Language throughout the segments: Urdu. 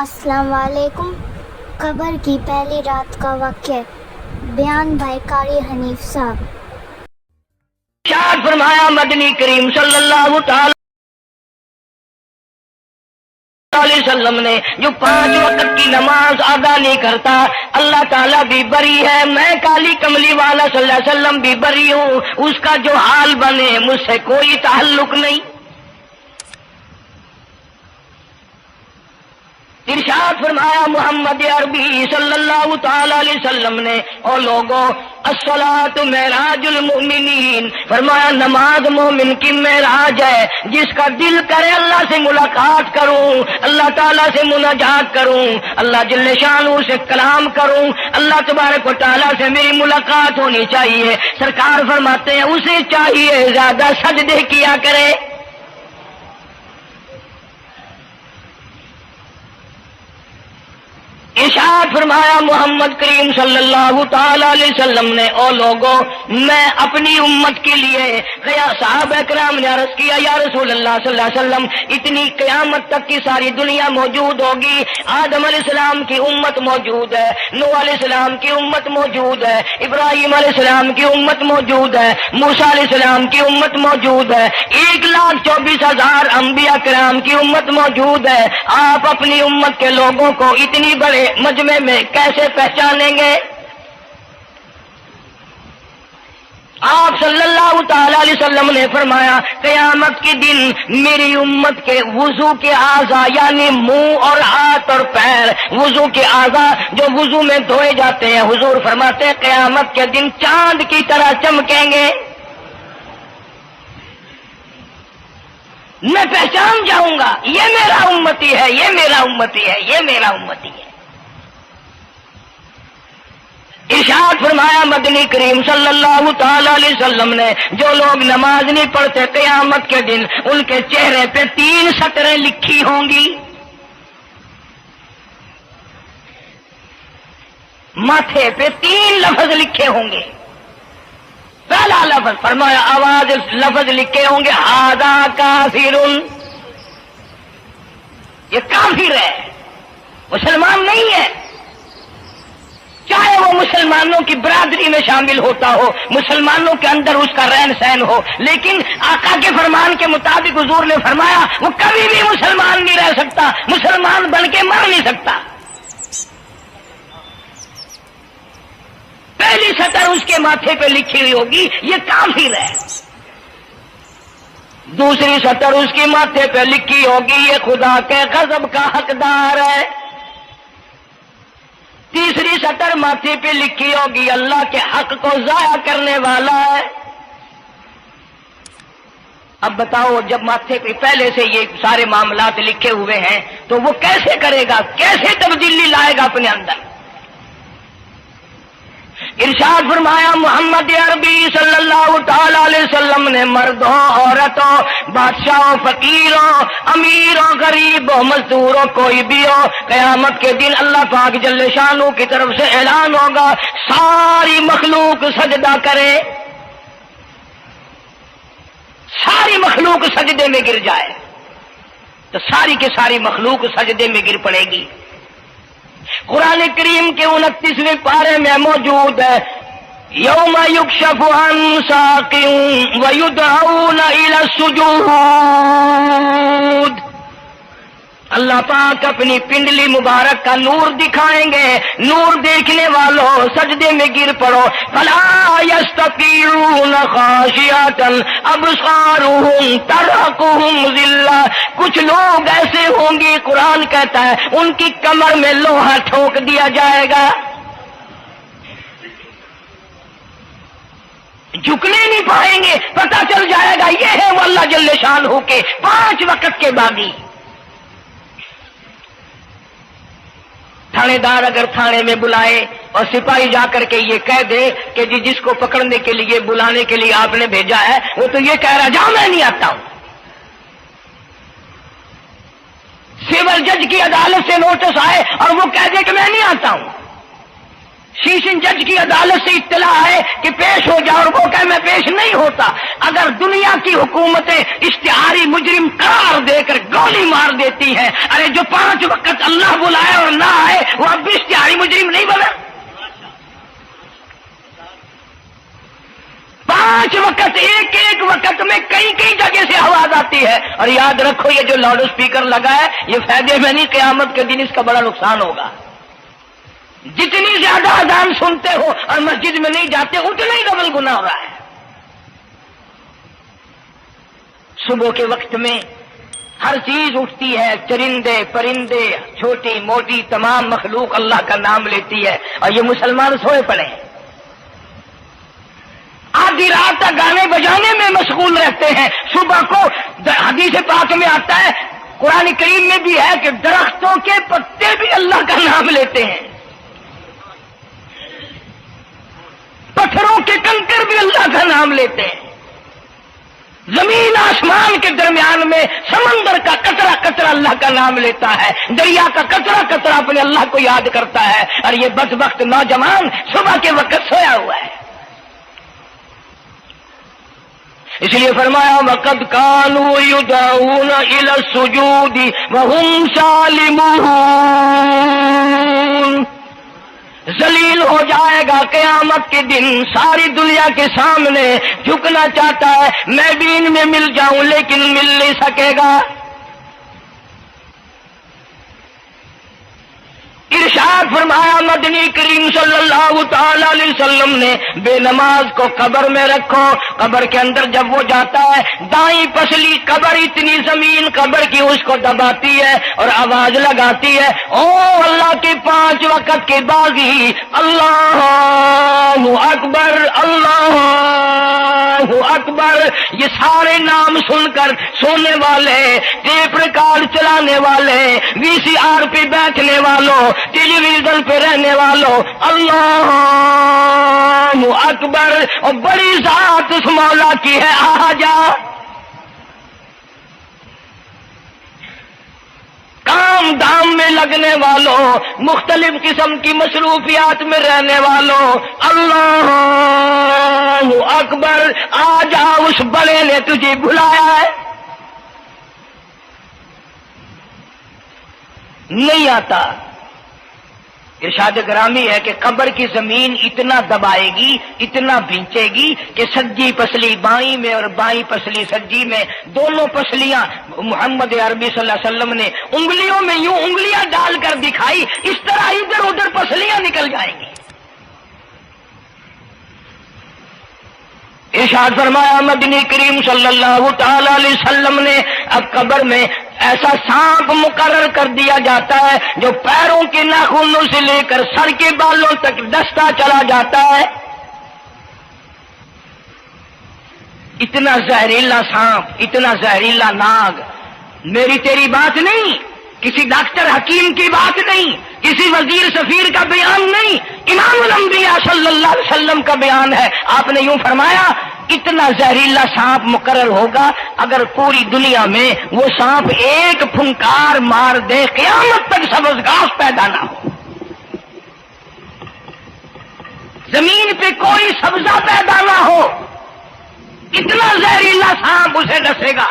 السلام علیکم۔ قبر کی پہلی رات کا واقعہ، بیان بھائی قاری حنیف صاحب۔ ارشاد فرمایا مدنی کریم صلی اللہ تعالی علیہ وسلم نے جو 5 وقت کی نماز ادا نہیں کرتا اللہ تعالیٰ بھی بری ہے، میں کالی کملی والا صلی اللہ علیہ وسلم بھی بری ہوں، اس کا جو حال بنے مجھ سے کوئی تعلق نہیں۔ ارشاد فرمایا محمد عربی صلی اللہ تعالی علیہ وسلم نے، اور لوگوں الصلاۃ معراج المؤمنین، فرمایا نماز مومن کی معراج ہے، جس کا دل کرے اللہ سے ملاقات کروں، اللہ تعالیٰ سے مناجات کروں، اللہ جل شانہ سے کلام کروں، اللہ تبارک و تعالیٰ سے میری ملاقات ہونی چاہیے۔ سرکار فرماتے ہیں اسے چاہیے زیادہ سجدے کیا کرے۔ ارشاد فرمایا محمد کریم صلی اللہ تعالی علیہ وسلم نے، او لوگوں میں اپنی امت کے لیے صحابہ کرام نے عرض کیا یا رسول اللہ صلی اللہ علیہ وسلم اتنی قیامت تک کی ساری دنیا موجود ہوگی، آدم علیہ السلام کی امت موجود ہے، نوح علیہ السلام کی امت موجود ہے، ابراہیم علیہ السلام کی امت موجود ہے، موسیٰ علیہ السلام کی امت موجود ہے، 1,24,000 انبیاء کرام کی امت موجود ہے، آپ اپنی امت کے لوگوں کو اتنی بڑے مجمع میں کیسے پہچانیں گے؟ آپ صلی اللہ تعالی علیہ وسلم نے فرمایا قیامت کے دن میری امت کے وضو کے اعضاء یعنی منہ اور ہاتھ اور پیر، وضو کے اعضاء جو وضو میں دھوئے جاتے ہیں، حضور فرماتے ہیں قیامت کے دن چاند کی طرح چمکیں گے، میں پہچان جاؤں گا یہ میرا امتی ہے، یہ میرا امتی ہے، یہ میرا امتی ہے۔ ارشاد فرمایا مدنی کریم صلی اللہ تعالی علیہ وسلم نے جو لوگ نماز نہیں پڑھتے قیامت کے دن ان کے چہرے پہ 3 سطریں لکھی ہوں گی، ماتھے پہ 3 لفظ لکھے ہوں گے۔ پہلا لفظ فرمایا آواز لفظ لکھے ہوں گے ھذا کافر، یہ کافر ہے، مسلمان نہیں ہے، چاہے وہ مسلمانوں کی برادری میں شامل ہوتا ہو، مسلمانوں کے اندر اس کا رہن سہن ہو، لیکن آقا کے فرمان کے مطابق حضور نے فرمایا وہ کبھی بھی مسلمان نہیں رہ سکتا، مسلمان بن کے مر نہیں سکتا۔ پہلی سطر اس کے ماتھے پہ لکھی ہوئی ہوگی یہ کافر ہے، دوسری سطر اس کے ماتھے پہ لکھی ہوگی یہ خدا کے غضب کا حقدار ہے، تیسری سطر ماتھے پہ لکھی ہوگی اللہ کے حق کو ضائع کرنے والا ہے۔ اب بتاؤ جب ماتھے پہ پہلے سے یہ سارے معاملات لکھے ہوئے ہیں تو وہ کیسے کرے گا، کیسے تبدیلی لائے گا اپنے اندر؟ ارشاد فرمایا محمد عربی صلی اللہ تعالی علیہ وسلم نے مردوں عورتوں بادشاہوں فقیروں امیروں غریبوں مزدوروں کوئی بھی ہو، قیامت کے دن اللہ پاک جل شانہ کی طرف سے اعلان ہوگا ساری مخلوق سجدہ کرے، ساری مخلوق سجدے میں گر جائے تو ساری کی ساری مخلوق سجدے میں گر پڑے گی۔ قرآن کریم کے 29ویں پارے میں موجود ہے یوم یکشف عن ساق ویدعون الی السجود، اللہ پاک اپنی پنڈلی مبارک کا نور دکھائیں گے، نور دیکھنے والوں سجدے میں گر پڑو، فلا یستطیعون خاشعۃ ابصارهم ترهقهم ذلہ، کچھ لوگ ایسے ہوں گے قرآن کہتا ہے ان کی کمر میں لوہا ٹھوک دیا جائے گا، جھکنے نہیں پائیں گے، پتہ چل جائے گا یہ ہے وہ اللہ جل شانہ کے 5 وقت کے باغی۔ تھانے دار اگر تھانے میں بلائے اور سپاہی جا کر کے یہ کہہ دے کہ جی جس کو پکڑنے کے لیے بلانے کے لیے آپ نے بھیجا ہے وہ تو یہ کہہ رہا جاؤ میں نہیں آتا ہوں، سول جج کی عدالت سے نوٹس آئے اور وہ کہہ دے کہ میں نہیں آتا ہوں، شیشن جج کی عدالت سے اطلاع ہے کہ پیش ہو جاؤ، اور وہ کہ میں پیش نہیں ہوتا۔ اگر دنیا کی حکومتیں اشتہاری مجرم قرار دے کر گولی مار دیتی ہیں، ارے جو 5 وقت اللہ بلائے اور نہ آئے وہ اب بھی اشتہاری مجرم نہیں بنا؟ 5 وقت، ایک وقت میں کئی جگہ سے آواز آتی ہے۔ اور یاد رکھو یہ جو لاؤڈ اسپیکر لگا ہے یہ فائدے میں نہیں، قیامت کے دن اس کا بڑا نقصان ہوگا۔ جتنی زیادہ اذان سنتے ہو اور مسجد میں نہیں جاتے اتنا ہی ڈبل گناہ ہو رہا ہے۔ صبح کے وقت میں ہر چیز اٹھتی ہے، چرندے پرندے چھوٹی موٹی تمام مخلوق اللہ کا نام لیتی ہے، اور یہ مسلمان سوئے پڑے ہیں، آدھی رات تک گانے بجانے میں مشغول رہتے ہیں۔ صبح کو حدیث پاک میں آتا ہے، قرآن کریم میں بھی ہے کہ درختوں کے پتے بھی اللہ کا نام لیتے ہیں، پتھروں کے کنکر بھی اللہ کا نام لیتے ہیں، زمین آسمان کے درمیان میں سمندر کا قطرہ قطرہ اللہ کا نام لیتا ہے، دریا کا قطرہ قطرہ اپنے اللہ کو یاد کرتا ہے، اور یہ بدبخت نوجوان صبح کے وقت سویا ہوا ہے۔ اس لیے فرمایا وَقَدْ كَانُوا يُدْعَوْنَ إِلَى السُّجُودِ وَهُمْ سَالِمُونَ۔ ذلیل ہو جائے گا قیامت کے دن، ساری دنیا کے سامنے جھکنا چاہتا ہے، میں بھی ان میں مل جاؤں لیکن مل نہیں سکے گا۔ ارشاد فرمایا مدنی کریم صلی اللہ تعالی علیہ وسلم نے، بے نماز کو قبر میں رکھو، قبر کے اندر جب وہ جاتا ہے دائیں پسلی قبر اتنی زمین قبر کی اس کو دباتی ہے اور آواز لگاتی ہے، او اللہ کی 5 وقت کی بازی، اللہ اکبر اللہ اکبر۔ یہ سارے نام سن کر سونے والے، ٹیپ ریکارڈ چلانے والے، وی سی آر پہ بیٹھنے والوں، ٹیلی ویژن پہ رہنے والوں، اللہ اکبر، اور بڑی ذات اس مولا کی ہے، آ جا۔ کام دام میں لگنے والوں، مختلف قسم کی مصروفیات میں رہنے والوں، اللہ اکبر، آ جا، اس بڑے نے تجھے بلایا ہے۔ نہیں آتا۔ ارشاد گرامی ہے کہ قبر کی زمین اتنا دبائے گی، اتنا بھینچے گی کہ سجی پسلی بائیں میں اور بائیں پسلی سجی میں، دونوں پسلیاں محمد عربی صلی اللہ علیہ وسلم نے انگلیوں میں یوں انگلیاں ڈال کر دکھائی، اس طرح ادھر ادھر پسلیاں نکل جائیں گی۔ ارشاد فرمایا مدنی کریم صلی اللہ تعالی علیہ وسلم نے، اب قبر میں ایسا سانپ مقرر کر دیا جاتا ہے جو پیروں کے ناخنوں سے لے کر سر کے بالوں تک ڈستا چلا جاتا ہے۔ اتنا زہریلا سانپ، اتنا زہریلا ناگ، میری تیری بات نہیں، کسی ڈاکٹر حکیم کی بات نہیں، کسی وزیر سفیر کا بیان نہیں، امام الانبیاء صلی اللہ علیہ وسلم کا بیان ہے۔ آپ نے یوں فرمایا، اتنا زہریلا سانپ مقرر ہوگا، اگر پوری دنیا میں وہ سانپ ایک پھنکار مار دے قیامت تک سبز گھاس پیدا نہ ہو، زمین پہ کوئی سبزہ پیدا نہ ہو، اتنا زہریلا سانپ اسے ڈسے گا۔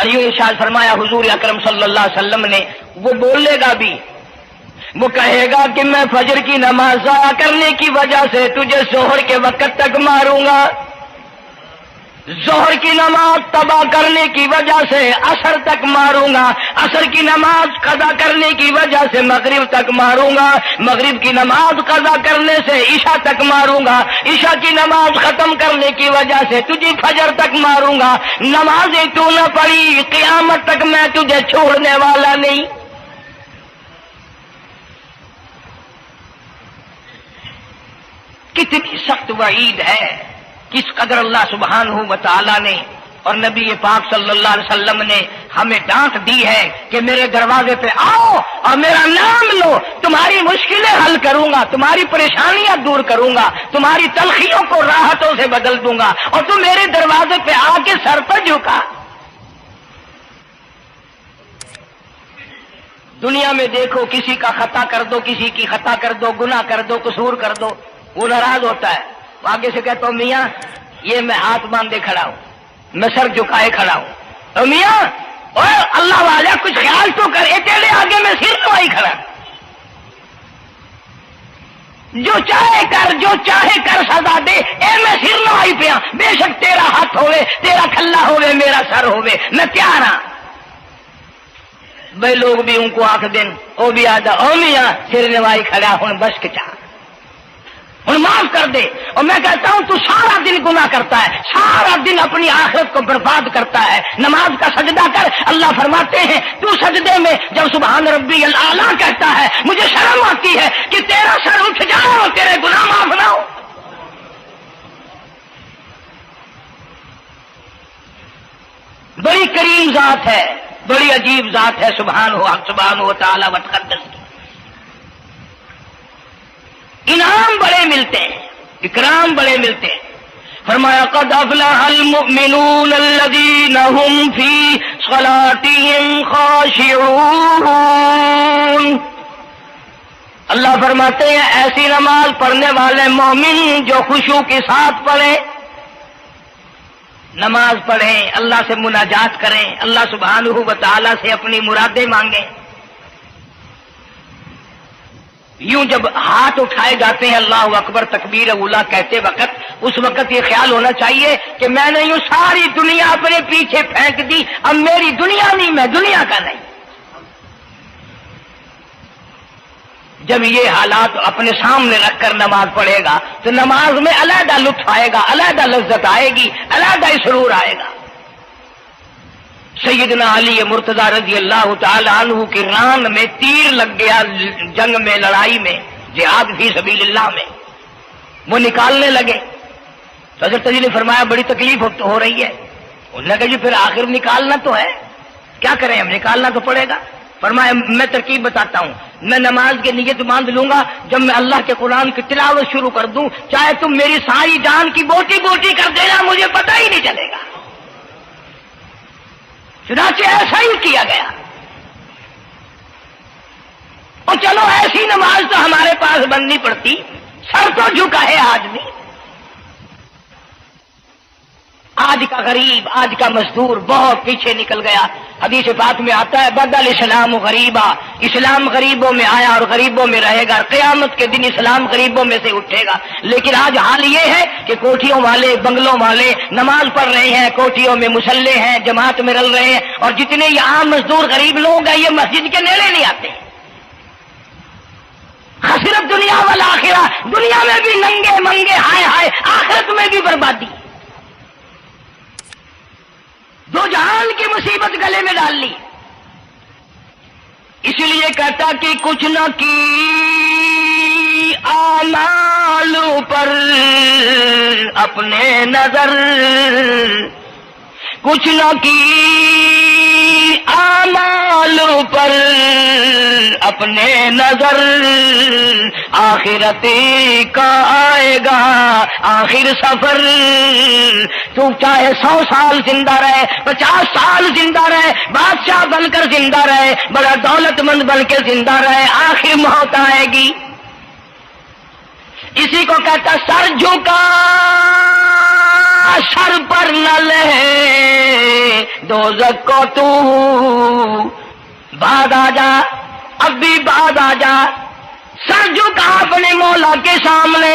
ایو ارشاد فرمایا حضور اکرم صلی اللہ علیہ وسلم نے، وہ بولے گا بھی، وہ کہے گا کہ میں فجر کی نماز ضائع کرنے کی وجہ سے تجھے ظہر کے وقت تک ماروں گا، ظہر کی نماز تباہ کرنے کی وجہ سے عصر تک ماروں گا، عصر کی نماز قضا کرنے کی وجہ سے مغرب تک ماروں گا، مغرب کی نماز قضا کرنے سے عشاء تک ماروں گا، عشاء کی نماز ختم کرنے کی وجہ سے تجھے فجر تک ماروں گا، نمازیں تو نہ پڑھی قیامت تک میں تجھے چھوڑنے والا نہیں۔ کتنی سخت وعید ہے، کس قدر اللہ سبحانہ و تعالی نے اور نبی پاک صلی اللہ علیہ وسلم نے ہمیں ڈانٹ دی ہے کہ میرے دروازے پہ آؤ اور میرا نام لو، تمہاری مشکلیں حل کروں گا، تمہاری پریشانیاں دور کروں گا، تمہاری تلخیوں کو راحتوں سے بدل دوں گا، اور تم میرے دروازے پہ آ کے سر پر جھکا۔ دنیا میں دیکھو کسی کا خطا کر دو، کسی کی خطا کر دو، گناہ کر دو، قصور کر دو، وہ ناراض ہوتا ہے، وہ آگے سے کہتا ہوں میاں یہ میں ہاتھ باندھے کھڑا ہوں، میں سر جھکائے کھڑا ہوں، اور میاں اوے اللہ والا کچھ خیال تو کر، تیرے آگے میں سر نوائی کھڑا، جو چاہے کر، جو چاہے کر سزا دے، اے میں سر نوائی پیا، بے شک تیرا ہاتھ ہوئے، تیرا کھلا ہوئے، میرا سر ہوئے، میں تیار ہاں۔ بھائی لوگ بھی ان کو آنکھ دیں، وہ بھی آدھا او میاں سر نوائی کھڑا ہوں، بس کے چاہ ہوں معاف کر دے۔ اور میں کہتا ہوں تو سارا دن گناہ کرتا ہے، سارا دن اپنی آخرت کو برباد کرتا ہے، نماز کا سجدہ کر، اللہ فرماتے ہیں تو سجدے میں جب سبحان ربی الاعلیٰ کہتا ہے مجھے شرم آتی ہے کہ تیرا سر اٹھ جاؤ اور تیرے گناہ معاف نہ ہو۔ بڑی کریم ذات ہے، بڑی عجیب ذات ہے، سبحانہ و تعالی و تقدس کی، انعام بڑے ملتے ہیں، اکرام بڑے ملتے ہیں۔ فرمایا قد افلح المؤمنون الذین هم فی صلاتهم خاشعون، اللہ فرماتے ہیں ایسی نماز پڑھنے والے مومن جو خشوع کے ساتھ پڑھیں، نماز پڑھیں، اللہ سے مناجات کریں، اللہ سبحانہ و تعالی سے اپنی مرادیں مانگیں۔ یوں جب ہاتھ اٹھائے جاتے ہیں اللہ اکبر تکبیر اولا کہتے وقت، اس وقت یہ خیال ہونا چاہیے کہ میں نے یوں ساری دنیا اپنے پیچھے پھینک دی، اب میری دنیا نہیں، میں دنیا کا نہیں۔ جب یہ حالات اپنے سامنے رکھ کر نماز پڑھے گا تو نماز میں علیحدہ لطف آئے گا، علیحدہ لذت آئے گی، علیحدہ سرور آئے گا۔ سیدنا علی مرتضی رضی اللہ تعالی عنہ کی ران میں تیر لگ گیا، جنگ میں، لڑائی میں، جہاد فی سبیل اللہ میں، وہ نکالنے لگے تو حضرت علی نے فرمایا بڑی تکلیف ہو رہی ہے۔ انہوں نے کہا جی پھر آخر نکالنا تو ہے، کیا کریں ہم، نکالنا تو پڑے گا۔ فرمایا میں ترکیب بتاتا ہوں، میں نماز کی نیت باندھ لوں گا، جب میں اللہ کے قرآن کی تلاوت شروع کر دوں چاہے تم میری ساری جان کی بوٹی بوٹی کر دینا، مجھے پتہ ہی نہیں چلے گا۔ چنانچہ ایسا ہی کیا گیا، اور چلو ایسی نماز تو ہمارے پاس بننی پڑتی، سر تو جھکا ہے آدمی۔ آج کا غریب، آج کا مزدور بہت پیچھے نکل گیا۔ حدیث پاک میں آتا ہے بدل اسلام غریبا، اسلام غریبوں میں آیا اور غریبوں میں رہے گا، قیامت کے دن اسلام غریبوں میں سے اٹھے گا۔ لیکن آج حال یہ ہے کہ کوٹھیوں والے، بنگلوں والے نماز پڑھ رہے ہیں، کوٹھیوں میں مصلے ہیں، جماعت میں رل رہے ہیں، اور جتنے یہ عام مزدور غریب لوگ ہیں یہ مسجد کے نیڑے نہیں آتے۔ خسرت دنیا والآخرہ، دنیا میں بھی ننگے منگے ہائے ہائے، آخرت میں بھی بربادی، دو جہان کی مصیبت گلے میں ڈال لی۔ اس لیے کہتا کہ کچھ نہ کی اعمال پر اپنے نظر، کچھ نہ کی اعمال پر اپنے نظر، آخرت کا آئے گا آخر سفر۔ تو چاہے 100 سال زندہ رہے، 50 سال زندہ رہے، بادشاہ بن کر زندہ رہے، بڑا دولت مند بن کے زندہ رہے، آخر موت آئے گی۔ اسی کو کہتا سر جھکا سر پر نہ لے دوزخ کو تو، بعد آ جا، اب بھی بعد آ جا، سر جھکا اپنے مولا کے سامنے۔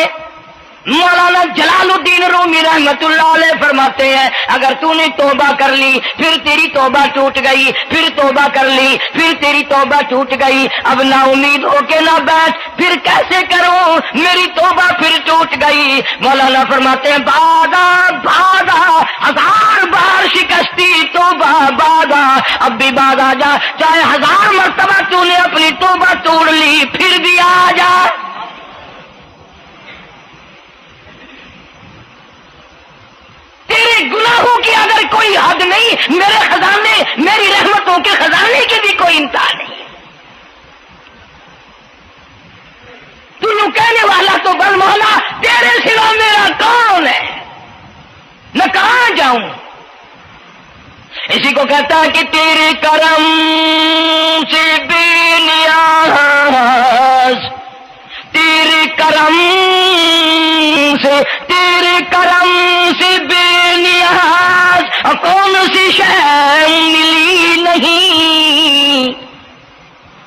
مولانا جلال الدین رومی رحمت اللہ علیہ فرماتے ہیں اگر تو نے توبہ کر لی پھر تیری توبہ ٹوٹ گئی، پھر توبہ کر لی پھر تیری توبہ ٹوٹ گئی، اب نا امید ہو کے نہ بیٹھ، پھر کیسے کروں میری توبہ پھر ٹوٹ گئی۔ مولانا فرماتے ہیں بادا بادا، 1000 بار شکستی توبہ بادا، اب بھی بعد آ جا، چاہے 1000 مرتبہ تو نے اپنی توبہ توڑ لی پھر بھی آ جا۔ تیرے گناہوں کی اگر کوئی حد نہیں، میرے خزانے، میری رحمتوں کے خزانے کی بھی کوئی انتہا نہیں۔ تو یوں کہنے والا تو بل مولا تیرے سوا میرا کون ہے، میں کہاں جاؤں؟ اسی کو کہتا ہے کہ تیرے کرم سے بے شے ملی نہیں،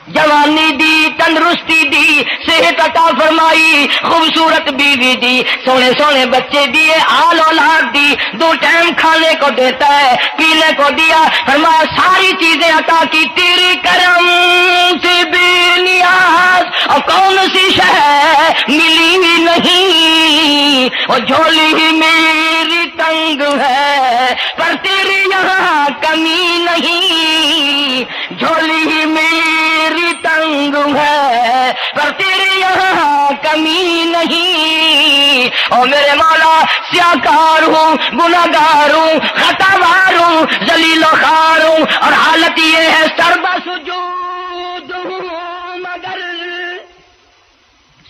جوانی دی، تندرستی دی، صحت عطا فرمائی، خوبصورت بیوی دی، سونے سونے بچے دیے، آل اولاد دی، 2 ٹائم کھانے کو دیتا ہے، پینے کو دیا، فرمایا ساری چیزیں عطا کی، تیری کرم سے بے نیاز اور کون سی شے ملی نہیں، اور جھولی ہی میری تنگ ہے پر تیری یہاں کمی نہیں، جھولی ہی میری تنگ ہے پر تیرے یہاں کمی نہیں، اور میرے مولا سیاکار ہوں، گناہگار ہوں، خطاوار ہوں، ذلیل و خوار ہوں، اور حالت یہ ہے سربا سجود ہوں مگر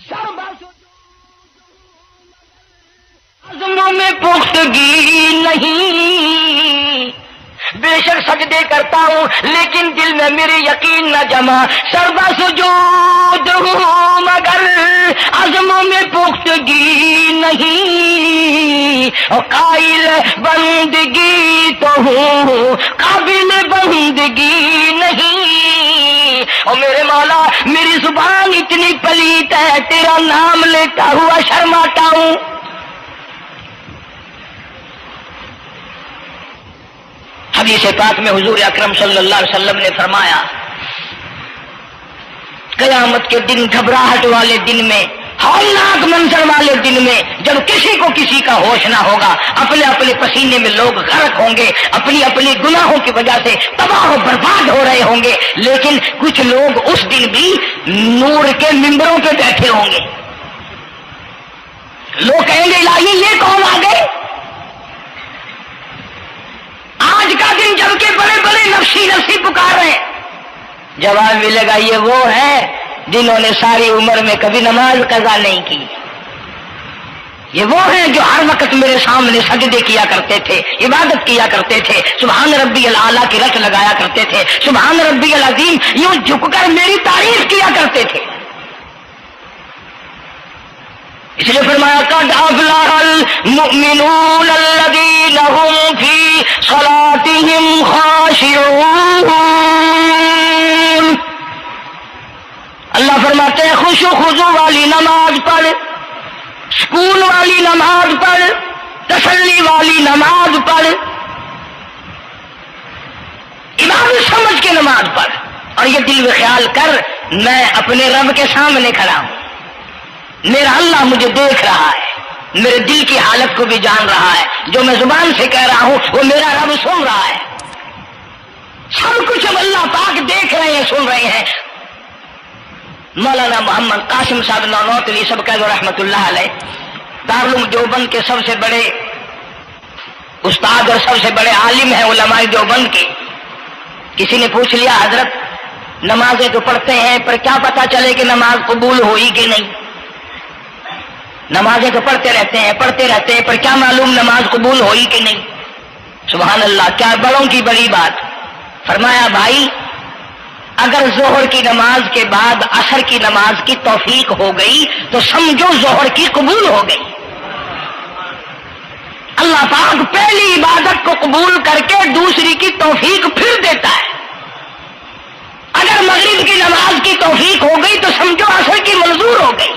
سربا عزموں میں پختگی نہیں، بے شک سجدے کرتا ہوں لیکن دل میں میرے یقین نہ جمع، سربا سجود ہوں مگر عزموں میں پختگی نہیں، اور قائل بندگی تو ہوں قابل بندگی نہیں، اور میرے مولا میری زبان اتنی پلیت ہے تیرا نام لیتا ہوا شرماتا ہوں۔ حدیث پاک میں حضور اکرم صلی اللہ علیہ وسلم نے فرمایا قیامت کے دن، گھبراہٹ والے دن میں، ہولناک منظر والے دن میں، جب کسی کو کسی کا ہوش نہ ہوگا، اپنے اپنے پسینے میں لوگ غرق ہوں گے، اپنی اپنی گناہوں کی وجہ سے تباہ و برباد ہو رہے ہوں گے، لیکن کچھ لوگ اس دن بھی نور کے ممبروں پہ بیٹھے ہوں گے، لوگ کہیں گے الہی یہ کون آ گئے؟ آج کا دن جبکہ بڑے بڑے نفسی نفسی پکار رہے ہیں، جواب ملے گا یہ وہ ہے جنہوں نے ساری عمر میں کبھی نماز قضا نہیں کی، یہ وہ ہیں جو ہر وقت میرے سامنے سجدے کیا کرتے تھے، عبادت کیا کرتے تھے، سبحان ربی الاعلیٰ کی رٹ لگایا کرتے تھے، سبحان ربی العظیم یوں جھک کر میری تعریف کیا کرتے تھے۔ اس لیے فرمایا قد افلح المؤمنون الذین هم فی صلاتهم خاشعون، اللہ فرماتے ہیں خوش و خضوع والی نماز پڑھ، سکون والی نماز پڑھ، تسلی والی نماز پڑھ، عبادت سمجھ کے نماز پڑھ، اور یہ دل میں خیال کر میں اپنے رب کے سامنے کھڑا ہوں، میرا اللہ مجھے دیکھ رہا ہے، میرے دل کی حالت کو بھی جان رہا ہے، جو میں زبان سے کہہ رہا ہوں وہ میرا رب سن رہا ہے، سب کچھ اب اللہ پاک دیکھ رہے ہیں، سن رہے ہیں۔ مولانا محمد قاسم صاحب نانوتوی سب کہہ دو رحمت اللہ علیہ، دارالعلوم دیوبند کے سب سے بڑے استاد اور سب سے بڑے عالم ہیں علماء دیوبند کے۔ کسی نے پوچھ لیا حضرت نمازیں تو پڑھتے ہیں پر کیا پتا چلے کہ نماز قبول ہوئی کہ نہیں؟ نمازیں تو پڑھتے رہتے ہیں پر کیا معلوم نماز قبول ہوئی کہ نہیں؟ سبحان اللہ، کیا بڑوں کی بڑی بات۔ فرمایا بھائی اگر ظہر کی نماز کے بعد عصر کی نماز کی توفیق ہو گئی تو سمجھو ظہر کی قبول ہو گئی۔ اللہ پاک پہلی عبادت کو قبول کر کے دوسری کی توفیق پھر دیتا ہے۔ اگر مغرب کی نماز کی توفیق ہو گئی تو سمجھو عصر کی منظور ہو گئی،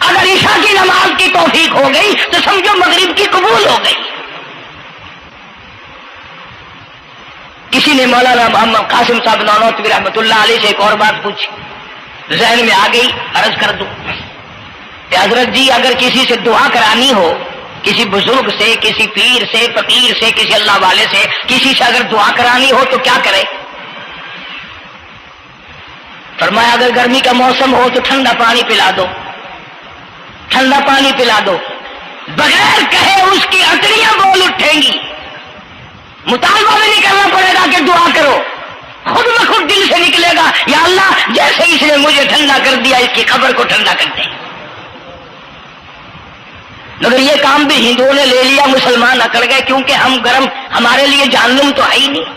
اگر عشاء کی نماز کی توفیق ہو گئی تو سمجھو مغرب کی قبول ہو گئی۔ کسی نے مولانا محمد قاسم صاحب نانوتوی رحمۃ اللہ علیہ سے ایک اور بات پوچھی، ذہن میں آ گئی، عرض کر دوں کہ حضرت جی اگر کسی سے دعا کرانی ہو، کسی بزرگ سے، کسی پیر سے، فقیر سے، کسی اللہ والے سے، کسی سے اگر دعا کرانی ہو تو کیا کرے؟ فرمایا اگر گرمی کا موسم ہو تو ٹھنڈا پانی پلا دو، ٹھنڈا پانی پلا دو، بغیر کہے اس کی اتریاں بول اٹھیں گی، مطالبہ بھی نہیں کرنا پڑے گا کہ دعا کرو، خود بخود دل سے نکلے گا یا اللہ جیسے اس نے مجھے ٹھنڈا کر دیا اس کی قبر کو ٹھنڈا کر دیں۔ مگر یہ کام بھی ہندوؤں نے لے لیا، مسلمان اکڑ گئے کیونکہ ہم گرم، ہمارے لیے جہنم تو ہے ہی نہیں۔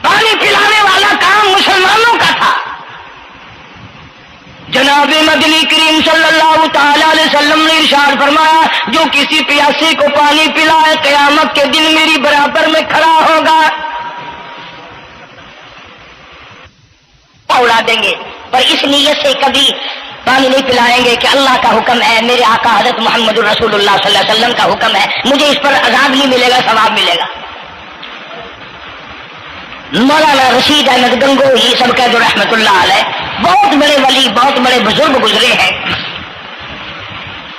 پانی پلانے والا کام مسلمانوں کا تھا، جناب مدنی کریم صلی اللہ تعالی علیہ وسلم نے ارشاد فرمایا جو کسی پیاسے کو پانی پلائے قیامت کے دن میری برابر میں کھڑا ہوگا. اڑا دیں گے پر اس نیت سے کبھی پانی نہیں پلائیں گے کہ اللہ کا حکم ہے، میرے آقا حضرت محمد رسول اللہ صلی اللہ علیہ وسلم کا حکم ہے، مجھے اس پر عذاب نہیں ملے گا، ثواب ملے گا. مولانا رشید احمد گنگوہی سب کہہ دو رحمت اللہ علیہ، بہت بڑے ولی، بہت بڑے بزرگ گزرے ہیں.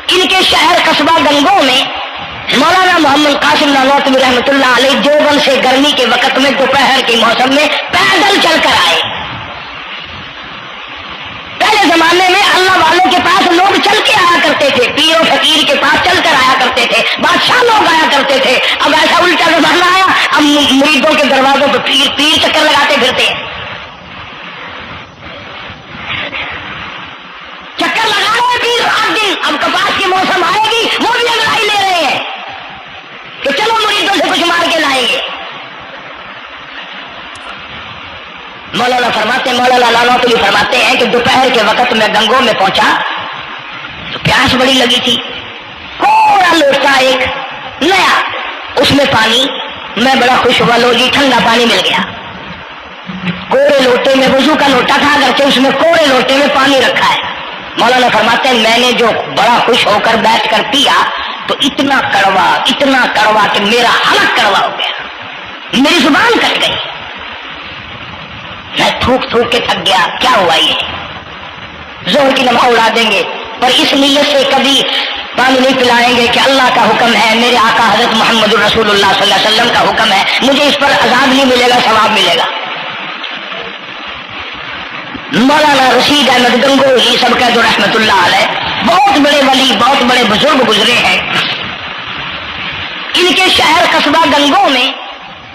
ان کے شہر قصبہ گنگو میں مولانا محمد قاسم نانوتوی رحمت اللہ علیہ دیوبند سے گرمی کے وقت میں دوپہر کے موسم میں پیدل چل کر آئے. پہلے زمانے میں اللہ والوں کے پاس لوگ چل کے آیا کرتے تھے، پیر و فقیر کے پاس چل کر آیا کرتے تھے، بادشاہ لوگ آیا کرتے تھے. اب ایسا الٹا زمانہ آیا، اب مریدوں کے دروازوں پہ پیر چکر لگاتے پھرتے ہیں. چکر لگا رہے ہیں پیر رات دن. اب کپاس کی موسم آئے گی وہ بھی انگڑائی لے رہے ہیں کہ چلو مریدوں سے کچھ مار کے لائیں گے. مولانا نانوتوی فرماتے ہیں کہ دوپہر کے وقت میں گنگو میں پہنچا تو پیاس بڑی لگی تھی. تھوڑا لوٹا ایک نیا، اس میں پانی، میں بڑا خوش ہوا، لو جی ٹھنڈا پانی مل گیا. کوڑے لوٹے میں، وضو کا لوٹا تھا اگرچہ اس میں کوڑے لوٹے میں پانی رکھا ہے. مولانا فرماتے ہیں میں نے جو بڑا خوش ہو کر بیٹھ کر پیا تو اتنا کڑوا کہ میرا حلق کڑوا ہو گیا، میری زبان کٹ گئی، میں تھوک کے تھک گیا. کیا ہوا یہ؟ زہر کی نماز اڑا دیں گے پر اس نیت سے کبھی پانی نہیں پلائیں گے کہ اللہ کا حکم ہے، میرے آقا حضرت محمد رسول اللہ صلی اللہ علیہ وسلم کا حکم ہے، مجھے اس پر عذاب نہیں ملے گا، ثواب ملے گا. مولانا رشید احمد گنگوہی سب کہہ دو رحمت اللہ علیہ، بہت بڑے ولی، بہت بڑے بزرگ گزرے ہیں. ان کے شہر قصبہ گنگو میں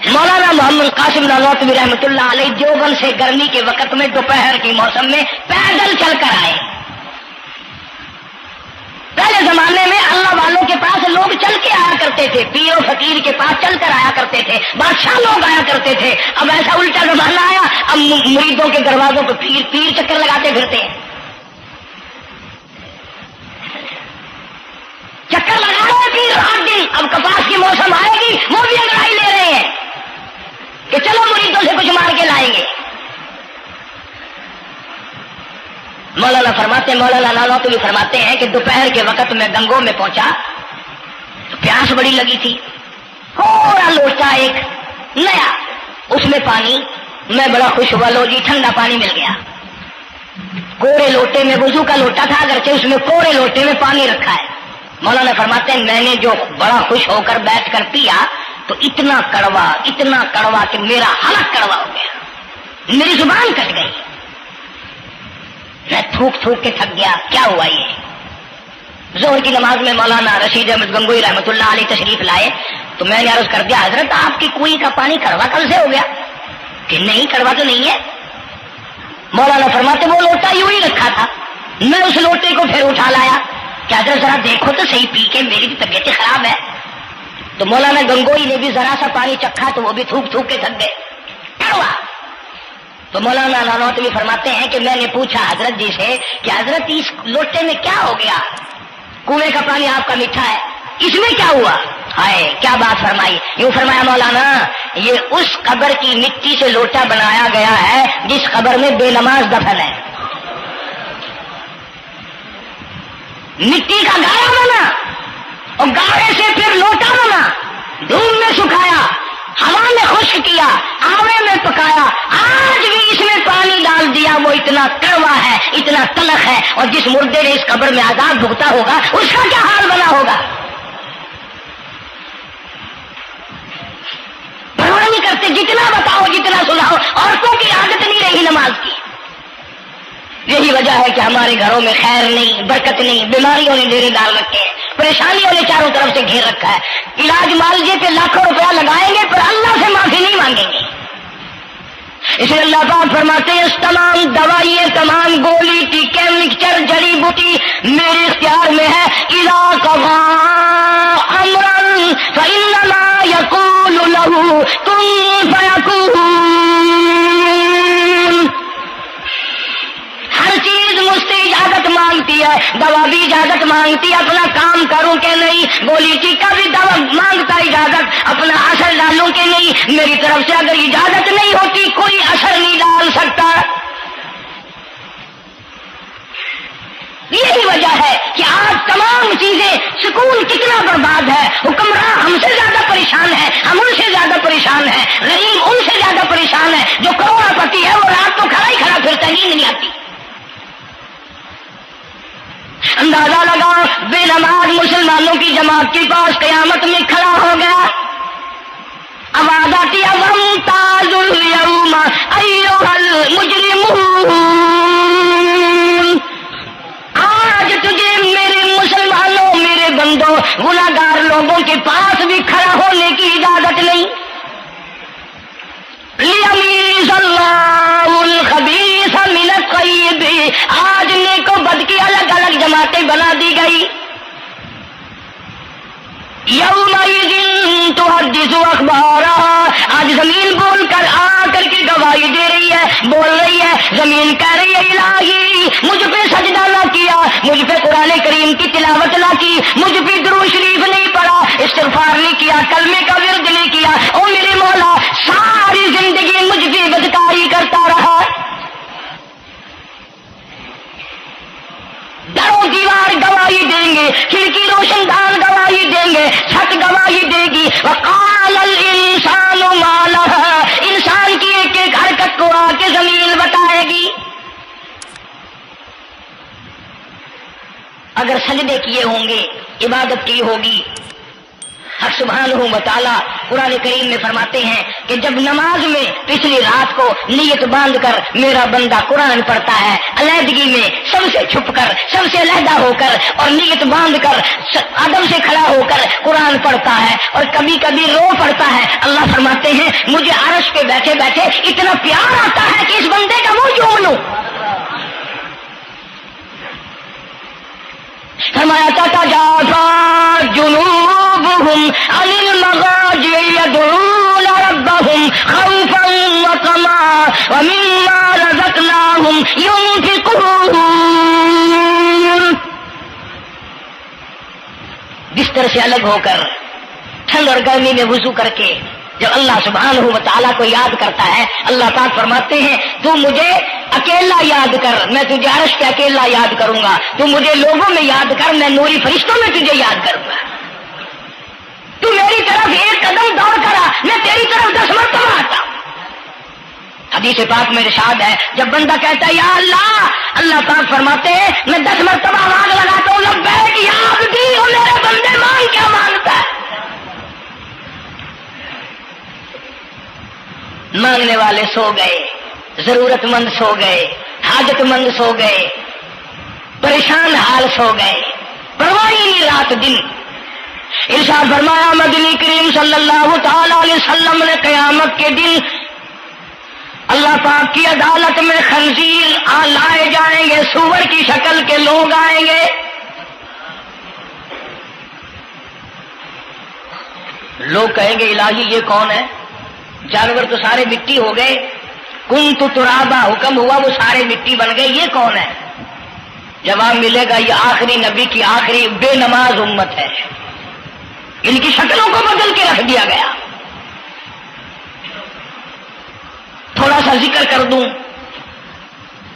مولانا محمد قاسم نانوتوی رحمت اللہ علیہ دیوبند سے گرمی کے وقت میں دوپہر کے موسم میں پیدل چل کر آئے. پہلے زمانے میں اللہ والوں کے پاس لوگ چل کے آیا کرتے تھے، پیر و فقیر کے پاس چل کر آیا کرتے تھے، بادشاہ لوگ آیا کرتے تھے. اب ایسا الٹا زمانہ آیا، اب مریدوں کے دروازوں پہ پیر چکر لگاتے پھرتے ہیں. چکر لگا رہے ہیں پیر رات دن. اب کپاس کی موسم آئے گی وہ بھی انگڑائی لے رہے ہیں کہ چلو مریدوں سے کچھ مار کے لائیں گے. مولانا نانوتوی فرماتے ہیں کہ دوپہر کے وقت میں گنگو میں پہنچا تو پیاس بڑی لگی تھی. تھوڑا لوٹا ایک نیا، اس میں پانی، میں بڑا خوش ہوا، لو جی ٹھنڈا پانی مل گیا. کوڑے لوٹے میں، وضو کا لوٹا تھا اگرچہ اس میں کوڑے لوٹے میں پانی رکھا ہے. مولانا فرماتے ہیں میں نے جو بڑا خوش ہو کر بیٹھ کر پیا تو اتنا کڑوا کہ میرا حلق کڑوا ہو گیا، میری زبان کٹ گئی، میں تھوک کے تھک گیا. کیا ہوا یہ؟ ظہر کی نماز میں مولانا رشید احمد گنگوہی رحمت اللہ علیہ تشریف لائے تو میں نے عرض کر دیا حضرت آپ کی کنویں کا پانی کڑوا کل سے ہو گیا؟ کہ نہیں کڑوا تو نہیں ہے. مولانا فرماتے وہ لوٹا یوں ہی رکھا تھا، میں اس لوٹے کو پھر اٹھا لایا کہ حضرت ذرا دیکھو تو صحیح پی کے، میری بھی طبیعت خراب ہے. تو مولانا گنگوہی نے بھی ذرا سا پانی چکھا تو وہ بھی تھوک کے تھک گئے، کڑوا. تو مولانا نانوتوی فرماتے ہیں کہ میں نے پوچھا حضرت جی سے کہ حضرت اس لوٹے میں کیا ہو گیا؟ کنویں کا پانی آپ کا میٹھا ہے، اس میں کیا ہوا؟ ہائے کیا بات فرمائی. یوں فرمایا مولانا یہ اس قبر کی مٹی سے لوٹا بنایا گیا ہے جس قبر میں بے نماز دفن ہے. مٹی کا گاڑا بنا اور گاڑے سے پھر لوٹا بنا، دھوپ میں سکھایا، ہوا میں خشک کیا، آوے میں پکایا، آج بھی اس میں پانی ڈال دیا، وہ اتنا کڑوا ہے، اتنا تلخ ہے. اور جس مردے نے اس قبر میں عذاب بھگتا ہوگا اس کا کیا حال بنا ہوگا؟ پرواہ نہیں کرتے، جتنا بتاؤ جتنا سناؤ. عورتوں کی عادت نہیں رہی نماز کی. یہی وجہ ہے کہ ہمارے گھروں میں خیر نہیں، برکت نہیں، بیماریوں نے ڈیرے ڈال رکھے ہیں، پریشانیوں نے چاروں طرف سے گھیر رکھا ہے. علاج معالجے پہ لاکھوں روپیہ لگائیں گے پر اللہ سے معافی نہیں مانگیں گے. اس لیے اللہ پاک فرماتے ہیں تمام دوائیں، تمام گولی ٹیکے مکسچر جڑی بوٹی میرے اختیار میں ہے. اذا قضى امرا فانما يقول له كن فيكون. ہر چیز مستجاب ہے، دوا بھی اجازت مانگتی اپنا کام کروں کہ نہیں، گولی ٹیکا بھی دوا مانگتا اجازت اپنا اثر ڈالوں کہ نہیں، میری طرف سے اگر اجازت نہیں ہوتی کوئی اثر نہیں ڈال سکتا۔ یہی وجہ ہے کہ آج تمام چیزیں، سکون کتنا برباد ہے، حکمراں ہم سے زیادہ پریشان ہے، ہم ان سے زیادہ پریشان ہے، غریب ان سے زیادہ پریشان ہے، جو کروڑ پتی ہے وہ رات تو کھڑا ہی کھڑا پھرتا ہے، نیند نہیں آتی۔ اندازہ لگاؤ، بے نماز مسلمانوں کی جماعت کے پاس قیامت میں کھڑا ہو گیا، آواز آتی ہے وَامْتَازُوا الْيَوْمَ أَيُّهَا الْمُجْرِمُونَ، آج تجھے میرے مسلمانوں، میرے بندوں، گناہگار لوگوں کے پاس بھی کھڑا ہونے کی اجازت نہیں۔ لِيَمِيزَ اللَّهُ الْخَبِيثَ مِنَ الطَّيِّبِ، آج نیک و بد کی الگ الگ جماعتیں بنا دی گئی۔ یومئذ تحدث اخبارها، آج زمین بول کر آ کر کے گواہی دے رہی ہے، بول رہی ہے، زمین کہہ رہی ہے الہی مجھ پہ سجدہ نہ کیا، مجھ پہ قرآن کریم کی تلاوت نہ کی، مجھ پہ درود شریف نہیں پڑھا، استغفار نہیں کیا، کلمے کا ورد نہیں کیا، او میرے مولا ساری زندگی مجھ پہ بدکاری کرتا رہا۔ دروں دیوار گواہی دیں گے، کھڑکی روشن دان گواہی دیں گے، چھت گواہی دے گی، وقال الانسان ما لها، انسان کی ایک ایک حرکت کو آ کے زمین بتائے گی۔ اگر سجدے کیے ہوں گے، عبادت کی ہوگی، حق سبحانہ و تعالیٰ قرآن کریم میں فرماتے ہیں کہ جب نماز میں پچھلی رات کو نیت باندھ کر میرا بندہ قرآن پڑھتا ہے، علیحدگی میں سب سے چھپ کر، سب سے علیحدہ ہو کر اور نیت باندھ کر ادب سے کھڑا ہو کر قرآن پڑھتا ہے اور کبھی کبھی رو پڑتا ہے، اللہ فرماتے ہیں مجھے عرش پہ بیٹھے بیٹھے اتنا پیار آتا ہے کہ اس بندے کا منہ چوم لوں۔ فرمایا تتجافى جنوبهم عن المضاجع يدعون ربهم خوفا وطمعا ومما رزقناهم ينفقون، بستر سے الگ ہو کر ٹھنڈ اور گرمی میں وضو کر کے جب اللہ سبحانہ و تعالیٰ کو یاد کرتا ہے، اللہ پاک فرماتے ہیں تو مجھے اکیلا یاد کر، میں تجھے عرش پہ اکیلا یاد کروں گا، تو مجھے لوگوں میں یاد کر، میں نوری فرشتوں میں تجھے یاد کروں گا، تو میری طرف ایک قدم دوڑ کرا، میں تیری طرف 10 مرتبہ آتا ہوں۔ حدیث پاک میں ارشاد ہے جب بندہ کہتا ہے یا اللہ، اللہ پاک فرماتے ہیں میں 10 مرتبہ آواز لگاتا ہوں لبیک یا عبدی، او میرے بندے مانگ کیا مانگتا ہے؟ مانگنے والے سو گئے، ضرورت مند سو گئے، حاجت مند سو گئے، پریشان حال سو گئے، پرواہ نہیں رات دن۔ ارشاد فرمایا مدنی کریم صلی اللہ تعالی علیہ وسلم نے قیامت کے دن اللہ پاک کی عدالت میں خنزیر لائے جائیں گے، سور کی شکل کے لوگ آئیں گے، لوگ کہیں گے الہی یہ کون ہے؟ جانور تو سارے مٹی ہو گئے، کنت ترابا حکم ہوا وہ سارے مٹی بن گئے، یہ کون ہے؟ جواب ملے گا یہ آخری نبی کی آخری بے نماز امت ہے، ان کی شکلوں کو بدل کے رکھ دیا گیا۔ تھوڑا سا ذکر کر دوں،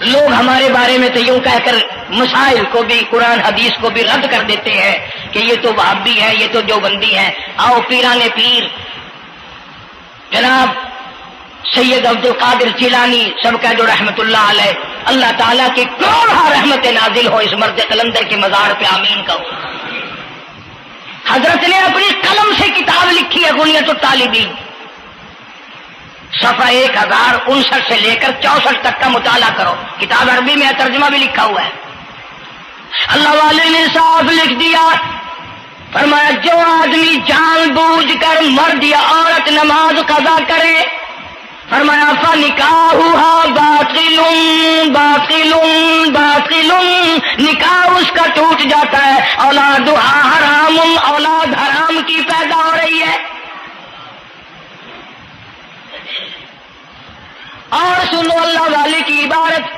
لوگ ہمارے بارے میں تو یوں کہہ کر مسائل کو بھی، قرآن حدیث کو بھی رد کر دیتے ہیں کہ یہ تو وہابی ہے، یہ تو دیوبندی ہے۔ آؤ پیران پیر جناب سید عبد القادر جیلانی سب کا جو رحمت اللہ علیہ، اللہ تعالیٰ کی کروڑہ رحمت نازل ہو اس مرد قلندر کے مزار پہ، آمین کہو۔ حضرت نے اپنی قلم سے کتاب لکھی ہے غنیت الطالبین، صفحہ 1059 سے لے کر 64 تک کا مطالعہ کرو، کتاب عربی میں ہے، ترجمہ بھی لکھا ہوا ہے۔ اللہ والے نے صاف لکھ دیا، فرمایا جو آدمی جان بوجھ کر مرد یا عورت نماز قضا کرے، فرمایا فنکاحها باطل باطل باطل، نکاح اس کا ٹوٹ جاتا ہے، اولادها حرام، اولاد حرام کی پیدا ہو رہی ہے۔ اور سنو اللہ والے کی عبارت،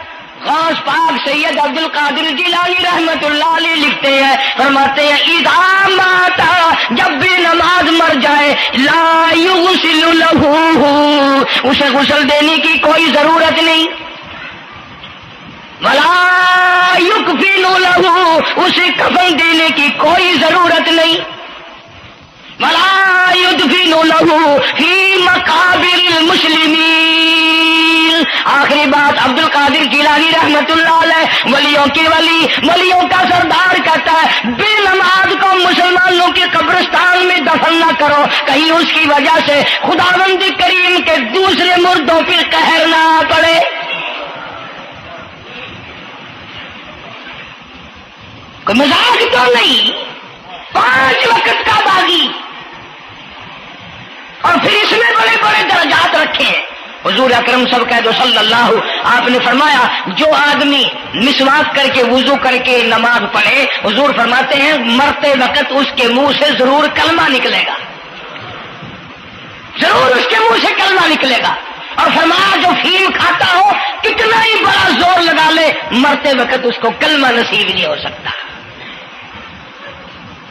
غوث پاک سید عبد القادر جیلانی رحمت اللہ علیہ لکھتے ہیں، فرماتے ہیں اذا مات، جب بھی نماز مر جائے، لا یغسل لہ، اسے غسل دینے کی کوئی ضرورت نہیں، ولا یکفن لہ، اسے کفن دینے کی کوئی ضرورت نہیں، ولا یدفن لہ فی مقابر المسلمین۔ آخری بات عبد القادر جیلانی رحمت اللہ علیہ، ولیوں کے ولی، ولیوں کا سردار کہتا ہے بے نماز کو مسلمانوں کے قبرستان میں دفن نہ کرو، کہیں اس کی وجہ سے خداوند کریم کے دوسرے مردوں پر قہر نہ پڑے۔ کوئی مذاق تو نہیں، 5 وقت کا باغی، اور پھر اس میں بڑے بڑے درجات رکھے ہیں۔ حضور اکرم صلی اللہ، آپ نے فرمایا جو آدمی مسواک کر کے وضو کر کے نماز پڑھے، حضور فرماتے ہیں مرتے وقت اس کے منہ سے ضرور کلمہ نکلے گا، ضرور اس کے منہ سے کلمہ نکلے گا، اور فرمایا جو فیم کھاتا ہو کتنا ہی بڑا زور لگا لے، مرتے وقت اس کو کلمہ نصیب نہیں ہو سکتا۔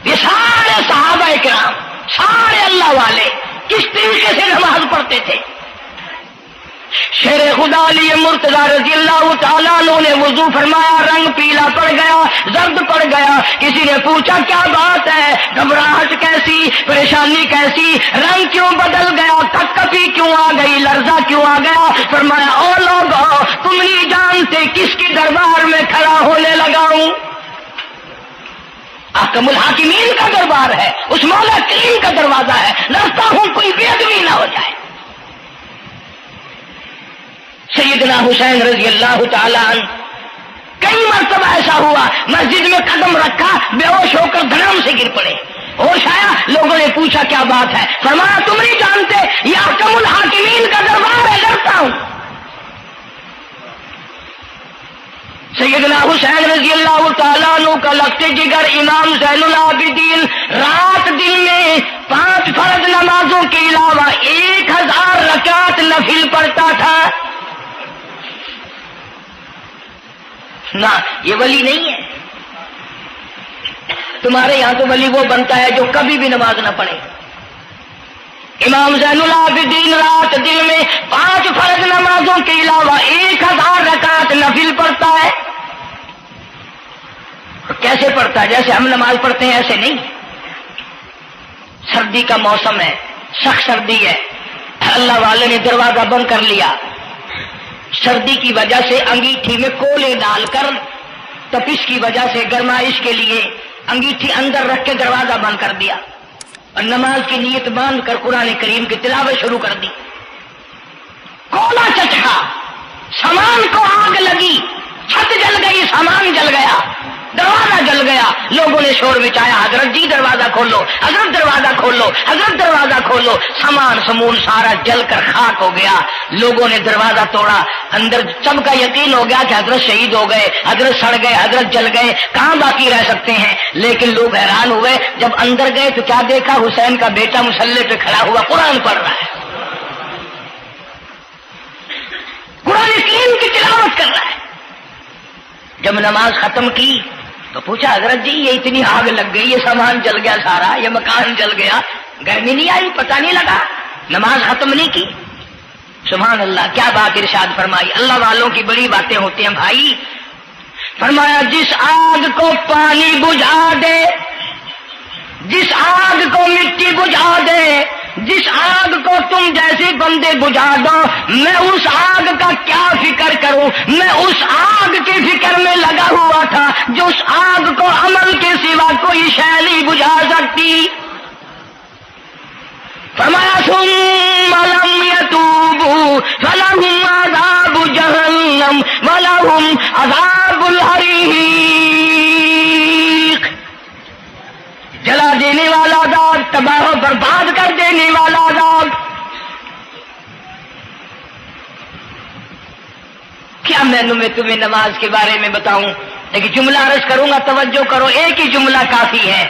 یہ سارے صحابہ کرام، سارے اللہ والے کس طریقے سے نماز پڑھتے تھے۔ شیر خدا علی مرتضی رضی اللہ تعالیٰ عنہ نے وضو فرمایا، رنگ پیلا پڑ گیا، زرد پڑ گیا، کسی نے پوچھا کیا بات ہے، گھبراہٹ کیسی، پریشانی کیسی، رنگ کیوں بدل گیا، کپکپی کیوں آ گئی، لرزہ کیوں آ گیا؟ فرمایا او لوگو تم نہیں جانتے کس کی دربار میں کھڑا ہونے لگا ہوں، احکم الحاکمین کا دربار ہے، اس مولا کریم کا دروازہ ہے، ڈرتا ہوں کوئی بے ادبی نہ ہو جائے۔ سیدنا حسین رضی اللہ تعالیٰ عنہ کئی مرتبہ ایسا ہوا مسجد میں قدم رکھا، بے ہوش ہو کر دھڑام سے گر پڑے، ہوش آیا، لوگوں نے پوچھا کیا بات ہے، فرمایا تم نہیں جانتے یہ احکم الحاکمین کا دربار ہے، ڈرتا ہوں۔ سیدنا حسین رضی اللہ تعالیٰ عنہ کا لگتے جگر امام زین العابدین رات دن میں 5 فرض نمازوں کے علاوہ 1000 رکعت نفل پڑھتا تھا۔ نہ یہ ولی نہیں ہے، تمہارے یہاں تو ولی وہ بنتا ہے جو کبھی بھی نماز نہ پڑھے۔ امام زین العابدین رات دن میں 5 فرض نمازوں کے علاوہ 1000 رکعت نفل پڑھتا ہے۔ کیسے پڑھتا ہے؟ جیسے ہم نماز پڑھتے ہیں ایسے نہیں، سردی کا موسم ہے، سخت سردی ہے، اللہ والے نے دروازہ بند کر لیا، سردی کی وجہ سے انگیٹھی میں کولے ڈال کر تپش کی وجہ سے گرمائش کے لیے انگیٹھی اندر رکھ کے دروازہ بند کر دیا، اور نماز کی نیت باندھ کر قرآن کریم کی تلاوت شروع کر دی۔ کولا چچا، سامان کو آگ لگی، چھت جل گئی، سامان جل گیا، دروازہ جل گیا، لوگوں نے شور مچایا حضرت جی دروازہ کھولو، حضرت دروازہ کھولو، حضرت دروازہ کھولو، سامان سمون سارا جل کر خاک ہو گیا، لوگوں نے دروازہ توڑا، اندر سب کا یقین ہو گیا کہ حضرت شہید ہو گئے، حضرت سڑ گئے، حضرت جل گئے، کہاں باقی رہ سکتے ہیں؟ لیکن لوگ حیران ہوئے، جب اندر گئے تو کیا دیکھا؟ حسین کا بیٹا مصلی پہ کھڑا ہوا قرآن پڑھ رہا ہے، قرآن کریم کی تلاوت کر رہا ہے۔ جب نماز ختم کی تو پوچھا حضرت جی یہ اتنی آگ لگ گئی، یہ سامان جل گیا سارا، یہ مکان جل گیا، گرمی نہیں آئی، پتہ نہیں لگا، نماز ختم نہیں کی؟ سبحان اللہ، کیا بات ارشاد فرمائی! اللہ والوں کی بڑی باتیں ہوتی ہیں بھائی۔ فرمایا جس آگ کو پانی بجھا دے، جس آگ کو مٹی بجھا دے، جس آگ کو تم جیسے بندے بجھا دو، میں اس آگ کا کیا فکر کروں؟ میں اس آگ کی فکر میں لگا ہوا تھا جو اس آگ کو عمل کے سوا کوئی شے نہیں بجھا سکتی۔ فرمایا ثم لم يتوبوا فلهم عذاب جہنم ولهم عذاب الحریق، جلا دینے والا عذاب، تباہ و برباد کر دینے والا عذاب۔ کیا میں تمہیں نماز کے بارے میں بتاؤں؟ لیکن جملہ عرض کروں گا، توجہ کرو، ایک ہی جملہ کافی ہے،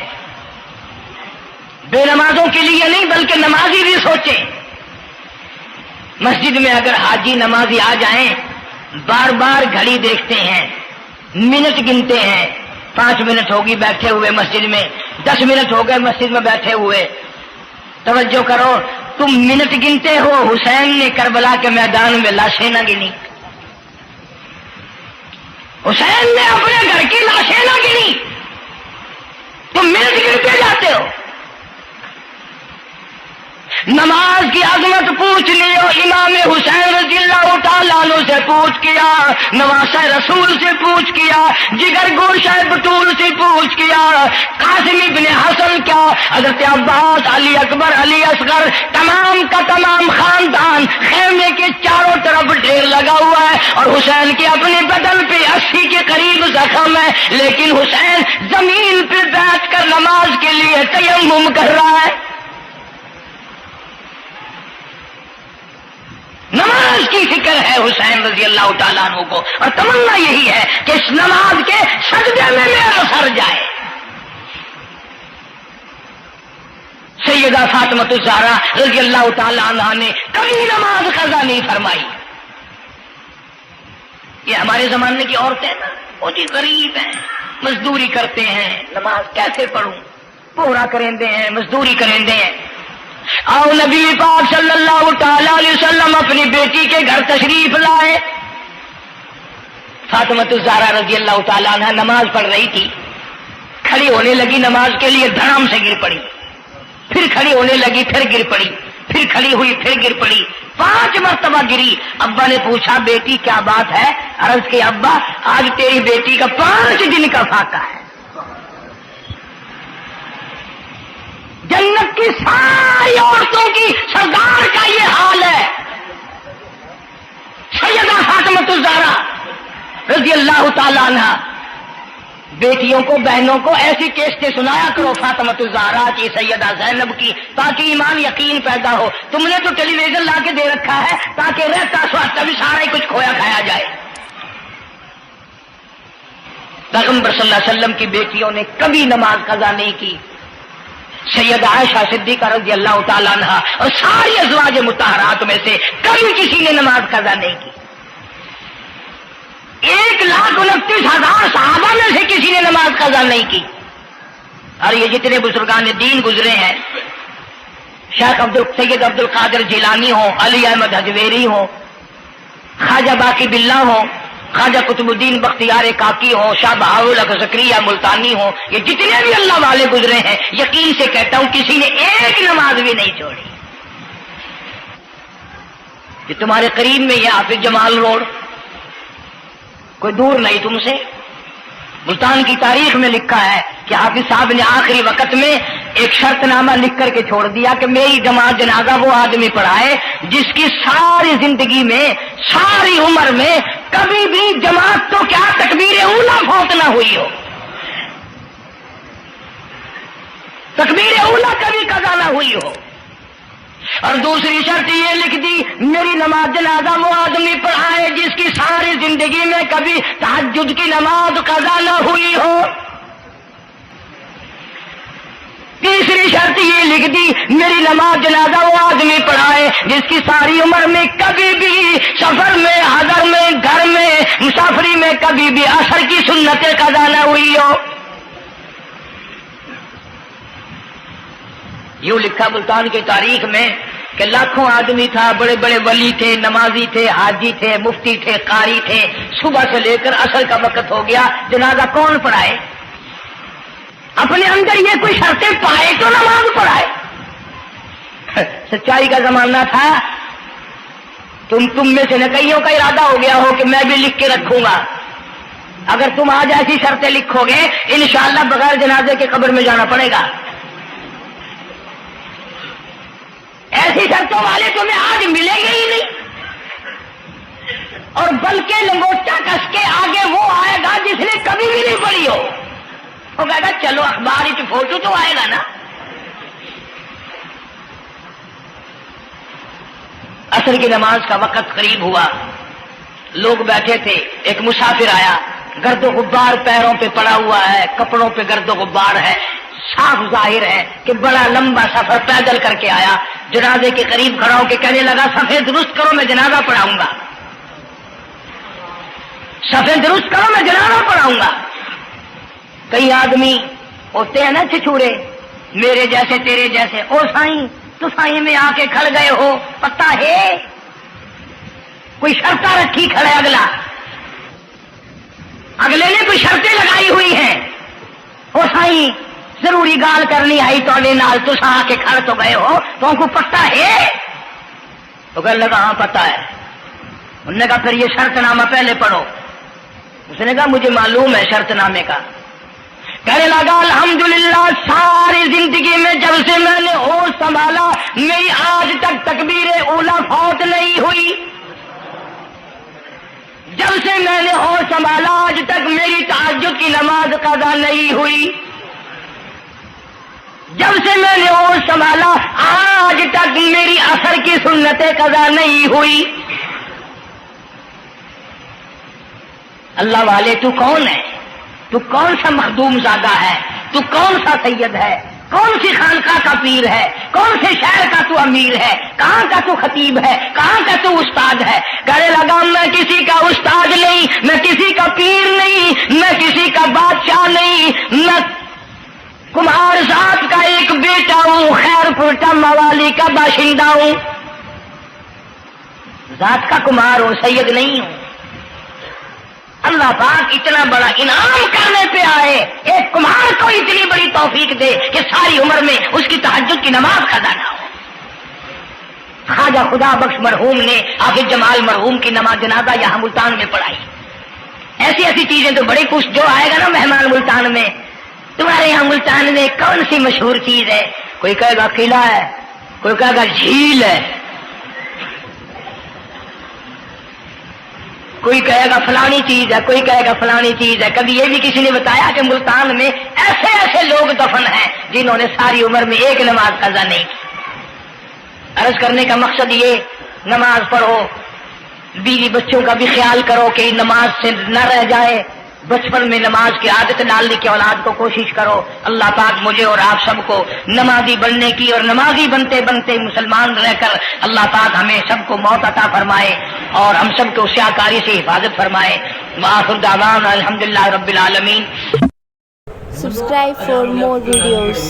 بے نمازوں کے لیے نہیں بلکہ نمازی بھی سوچیں۔ مسجد میں اگر حاجی نمازی آ جائیں، بار بار گھڑی دیکھتے ہیں، منٹ گنتے ہیں، 5 منٹ ہوگی بیٹھے ہوئے مسجد میں، 10 منٹ ہو گئے مسجد میں بیٹھے ہوئے. توجہ کرو، تم منٹ گنتے ہو، حسین نے کربلا کے میدان میں لاشیں نہ گنی. حسین نے اپنے گھر کی لاشیں نہ گنی، تم منٹ گنتے جاتے ہو. نماز کی عظمت پوچھ لیو، امام حسین رضی اللہ تعالیٰ عنہ سے پوچھ کیا، نواسہ رسول سے پوچھ کیا، جگر گوشہ بطول سے پوچھ کیا، قاسم ابن حسن کیا، حضرت عباس، علی اکبر، علی اصغر، تمام کا تمام خاندان خیمے کے چاروں طرف ڈھیر لگا ہوا ہے، اور حسین کے اپنے بدن پہ 80 کے قریب زخم ہے، لیکن حسین زمین پہ بیٹھ کر نماز کے لیے تیمم کر رہا ہے. نماز کی فکر ہے حسین رضی اللہ تعالیٰ عنہ کو، اور تمنا یہی ہے کہ اس نماز کے سجدے میں میرا سر جائے. سیدہ فاطمہ الزہرا رضی اللہ تعالیٰ عنہ نے کبھی نماز قضا نہیں فرمائی. یہ ہمارے زمانے کی عورتیں نا بہت ہی غریب ہیں، مزدوری کرتے ہیں، نماز کیسے پڑھوں، پورا کریں ہیں، مزدوری کریں ہیں. آؤ نبی پاک صلی اللہ تعالی علیہ وسلم اپنی بیٹی کے گھر تشریف لائے. فاطمہ الزہرا رضی اللہ تعالیٰ عنہ نماز پڑھ رہی تھی، کھڑی ہونے لگی نماز کے لیے، دھڑام سے گر پڑی، پھر کھڑی ہونے لگی، پھر گر پڑی، پھر کھڑی ہوئی، پھر گر پڑی، 5 مرتبہ گری. ابا نے پوچھا بیٹی کیا بات ہے؟ عرض کی ابا آج تیری بیٹی کا 5 دن کا فاقہ ہے. جنت کی ساری عورتوں کی سردار کا یہ حال ہے. سیدہ فاطمہ الزہرا رضی اللہ تعالیٰ عنہ، بیٹیوں کو، بہنوں کو ایسی کیسٹیں سنایا کرو فاطمہ الزہرا کی، سیدہ زینب کی، تاکہ ایمان یقین پیدا ہو. تم نے تو ٹیلی ویژن لا کے دے رکھا ہے تاکہ رہتا سوچتا بھی سارا ہی کچھ کھویا کھایا جائے. پیغمبر صلی اللہ علیہ وسلم کی بیٹیوں نے کبھی نماز قضا نہیں کی. سیدہ عائشہ صدیقہ رضی اللہ تعالیٰ عنہ اور ساری ازواج مطہرات میں سے کبھی کسی نے نماز قضا نہیں کی. 1,29,000 صحابہ میں سے کسی نے نماز قضا نہیں کی. اور یہ جتنے بزرگان دین گزرے ہیں، شیخ سید عبد القادر جیلانی ہوں، علی احمد حجویری ہوں، خواجہ باقی باللہ ہوں، خواجہ قطب الدین بختیار کاکی ہوں، شاہ بہاؤالحق زکریا ملتانی ہوں، یہ جتنے بھی اللہ والے گزرے ہیں، یقین سے کہتا ہوں کسی نے ایک نماز بھی نہیں چھوڑی. یہ تمہارے قریب میں یہ حافظ جمال روڈ، کوئی دور نہیں تم سے. ملتان کی تاریخ میں لکھا ہے کہ حافظ صاحب نے آخری وقت میں ایک شرط نامہ لکھ کر کے چھوڑ دیا کہ میری جماعت جنازہ وہ آدمی پڑھائے جس کی ساری زندگی میں، ساری عمر میں کبھی بھی جماعت تو کیا تکبیر اولیٰ فوت نہ ہوئی ہو، تکبیر اولیٰ کبھی قضا نہ ہوئی ہو. اور دوسری شرط یہ لکھ دی میری نماز جنازہ وہ آدمی پڑھائے جس کی ساری زندگی میں کبھی تہجد کی نماز قضا نہ ہوئی ہو. تیسری شرط یہ لکھ دی میری نماز جنازہ وہ آدمی پڑھائے جس کی ساری عمر میں کبھی بھی سفر میں، حضر میں، گھر میں، مسافری میں کبھی بھی عصر کی سنت قضا نہ ہوئی ہو. یوں لکھا ملتان کی تاریخ میں کہ لاکھوں آدمی تھا، بڑے بڑے ولی تھے، نمازی تھے، حاجی تھے، مفتی تھے، قاری تھے. صبح سے لے کر عصر کا وقت ہو گیا، جنازہ کون پڑھائے؟ اپنے اندر یہ کوئی شرطیں پائے تو نماز پڑھائے. سچائی کا زمانہ تھا. تم میں سے نہ کئیوں کا ارادہ ہو گیا ہو کہ میں بھی لکھ کے رکھوں گا. اگر تم آج ایسی شرطیں لکھو گے انشاءاللہ بغیر جنازے کے قبر میں جانا پڑے گا. ایسی شرطوں والے تمہیں آج ملیں گے ہی نہیں. اور بلکہ لنگوٹا کس کے آگے وہ آئے گا جس نے کبھی بھی نہیں پڑھی ہو. وہ کہے گا چلو اخبار کی فوٹو تو آئے گا نا. عصر کی نماز کا وقت قریب ہوا، لوگ بیٹھے تھے. ایک مسافر آیا، گرد و غبار پیروں پہ پڑا ہوا ہے، کپڑوں پہ گرد و غبار ہے. صاف ظاہر ہے کہ بڑا لمبا سفر پیدل کر کے آیا. جنازے کے قریب کھڑا ہو کے کہنے لگا صفحے درست کرو میں جنازہ پڑھاؤں گا. صفیں درست کرو، میں جنازہ پڑھاؤں گا۔ کئی آدمی ہوتے ہیں نا چھچورے، میرے جیسے تیرے جیسے، او سائیں تو سائیں میں آ کے کھڑ گئے ہو، پتہ ہے کوئی شرطیں رکھی کھڑے، اگلے نے کوئی شرطیں لگائی ہوئی ہیں، او سائیں ضروری گال کرنی آئی تو نال تو آ کے کھڑ تو گئے ہو، تو ان کو پتہ ہے؟ تو کہنے لگا ہاں پتہ ہے۔ انہوں نے کہا پھر یہ شرط نامہ پہلے پڑھو۔ اس نے کہا مجھے معلوم ہے شرط نامے کا۔ کہنے لگا الحمدللہ ساری زندگی میں جب سے میں نے ہوش سنبھالا میری آج تک تکبیر اولا فوت نہیں ہوئی، جب سے میں نے ہوش سنبھالا آج تک میری تہجد کی نماز قضا نہیں ہوئی، جب سے میں نے ہوش سنبھالا آج تک میری عصر کی سنتیں قضا نہیں ہوئی۔ اللہ والے تو کون ہے؟ تو کون سا مخدوم زادہ ہے؟ تو کون سا سید ہے؟ کون سی خانقاہ کا پیر ہے؟ کون سے شہر کا تو امیر ہے؟ کہاں کا تو خطیب ہے؟ کہاں کا تو استاد ہے؟ کہنے لگا میں کسی کا استاد نہیں، میں کسی کا پیر نہیں، میں کسی کا بادشاہ نہیں، میں کمہار ذات کا ایک بیٹا ہوں، خیر پور ٹما والی کا باشندہ ہوں، ذات کا کمہار ہوں، سید نہیں ہوں۔ اللہ پاک اتنا بڑا انعام کرنے پہ آئے، ایک کمہار کو اتنی بڑی توفیق دے کہ ساری عمر میں اس کی تہجد کی نماز قضا نہ ہو۔ خواجہ خدا بخش مرحوم نے حافظ جمال مرحوم کی نماز جنازہ یہاں ملتان میں پڑھائی۔ ایسی ایسی چیزیں تو بڑی کچھ، جو آئے گا نا مہمان ملتان میں، تمہارے یہاں ملتان میں کون سی مشہور چیز ہے؟ کوئی کہے گا قلعہ ہے، کوئی کہے گا جھیل ہے، کوئی کہے گا فلانی چیز ہے، کوئی کہے گا فلانی چیز ہے۔ کبھی یہ بھی کسی نے بتایا کہ ملتان میں ایسے ایسے لوگ دفن ہیں جنہوں نے ساری عمر میں ایک نماز قضا نہیں کی۔ عرض کرنے کا مقصد یہ، نماز پڑھو، بیوی بچوں کا بھی خیال کرو کہ نماز سے نہ رہ جائے، بچپن میں نماز کی عادت ڈالنے کی اولاد کو کوشش کرو۔ اللہ پاک مجھے اور آپ سب کو نمازی بننے کی اور نمازی بنتے بنتے مسلمان رہ کر اللہ پاک ہمیں سب کو موت عطا فرمائے اور ہم سب کو سیاکاری سے حفاظت فرمائے۔ وآخر دعوانا الحمدللہ رب العالمین۔ Subscribe for more videos.